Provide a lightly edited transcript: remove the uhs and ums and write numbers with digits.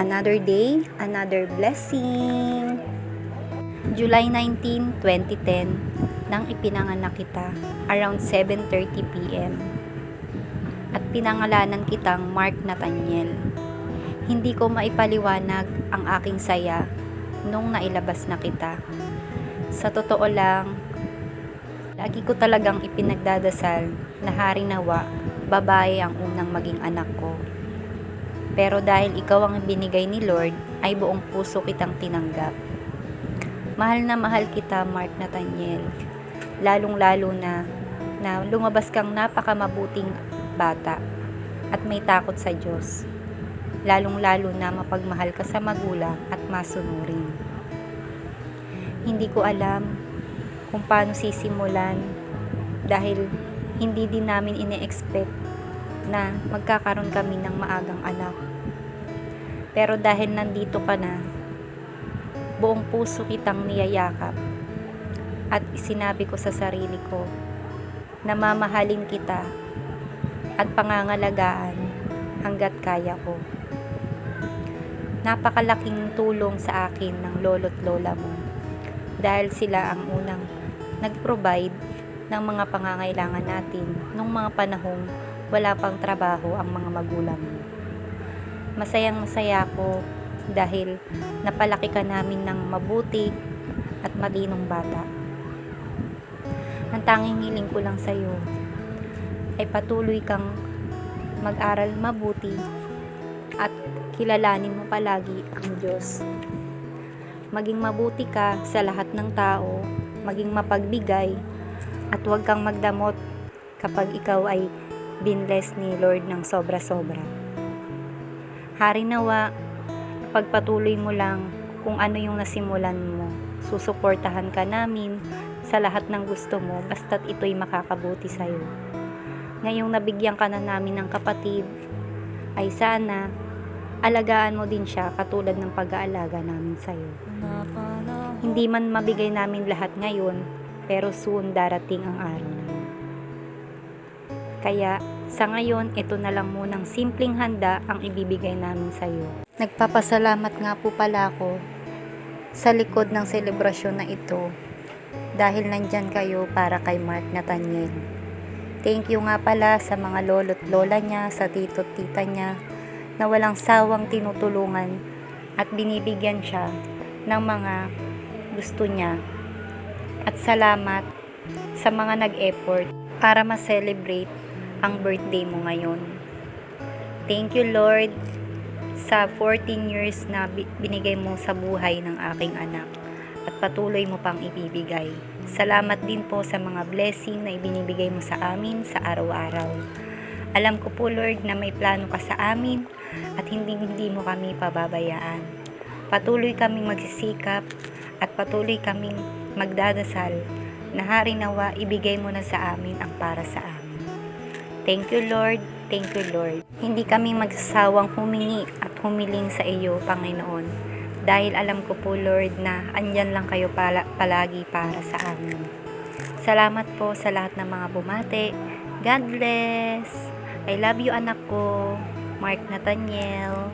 Another day, another blessing. July 19, 2010, nang ipinanganak kita around 7:30 p.m. At pinangalanan kitang Mark Nathaniel. Hindi ko maipaliwanag ang aking saya nung nailabas na kita. Sa totoo lang, lagi ko talagang ipinagdadasal na hari nawa, babae ang unang maging anak ko. Pero dahil ikaw ang binigay ni Lord, ay buong puso kitang tinanggap. Mahal na mahal kita, Mark Nathaniel. Lalong-lalo na lumabas kang napakamabuting bata at may takot sa Diyos. Lalong-lalo na mapagmahal ka sa magulang at masunurin. Hindi ko alam kung paano sisimulan dahil hindi din namin ine-expect na magkakaroon kami ng maagang anak. Pero dahil nandito ka na, buong puso kitang niyayakap at sinabi ko sa sarili ko na mamahalin kita at pangangalagaan hanggat kaya ko. Napakalaking tulong sa akin ng lolo't lola mo dahil sila ang unang nag-provide ng mga pangangailangan natin nung mga panahong wala pang trabaho ang mga magulang mo. Masayang masaya ko dahil napalaki ka namin ng mabuti at matinong bata. Ang tanging hiling ko lang sa iyo ay patuloy kang mag-aral mabuti at kilalanin mo palagi ang Diyos. Maging mabuti ka sa lahat ng tao, maging mapagbigay, at huwag kang magdamot kapag ikaw ay binless ni Lord ng sobra-sobra. Hari nawa, pagpatuloy mo lang kung ano yung nasimulan mo. Susuportahan ka namin sa lahat ng gusto mo basta't ito'y makakabuti sa'yo. Ngayong nabigyan ka na namin ng kapatid, ay sana alagaan mo din siya katulad ng pag-aalaga namin sa'yo. Hindi man mabigay namin lahat ngayon, pero soon darating ang araw na yun. Kaya sa ngayon, ito na lang munang simpleng handa ang ibibigay namin sa iyo. Nagpapasalamat nga po pala ako sa likod ng selebrasyon na ito dahil nandyan kayo para kay Mark Nathaniel. Thank you nga pala sa mga lolo't lola niya, sa tito't tita niya na walang sawang tinutulungan at binibigyan siya ng mga gusto niya. At salamat sa mga nag-effort para ma-celebrate ang birthday mo ngayon. Thank you, Lord, sa 14 years na binigay mo sa buhay ng aking anak at patuloy mo pang ibibigay. Salamat din po sa mga blessing na ibinibigay mo sa amin sa araw-araw. Alam ko po, Lord, na may plano ka sa amin at hindi mo kami pababayaan. Patuloy kaming magsisikap at patuloy kaming magdadasal na hari nawa ibigay mo na sa amin ang para sa amin. Thank you, Lord. Thank you, Lord. Hindi kami magsasawang humingi at humiling sa iyo, Panginoon. Dahil alam ko po, Lord, na andyan lang kayo palagi para sa amin. Salamat po sa lahat ng mga bumate. God bless. I love you, anak ko. Mark Nathaniel.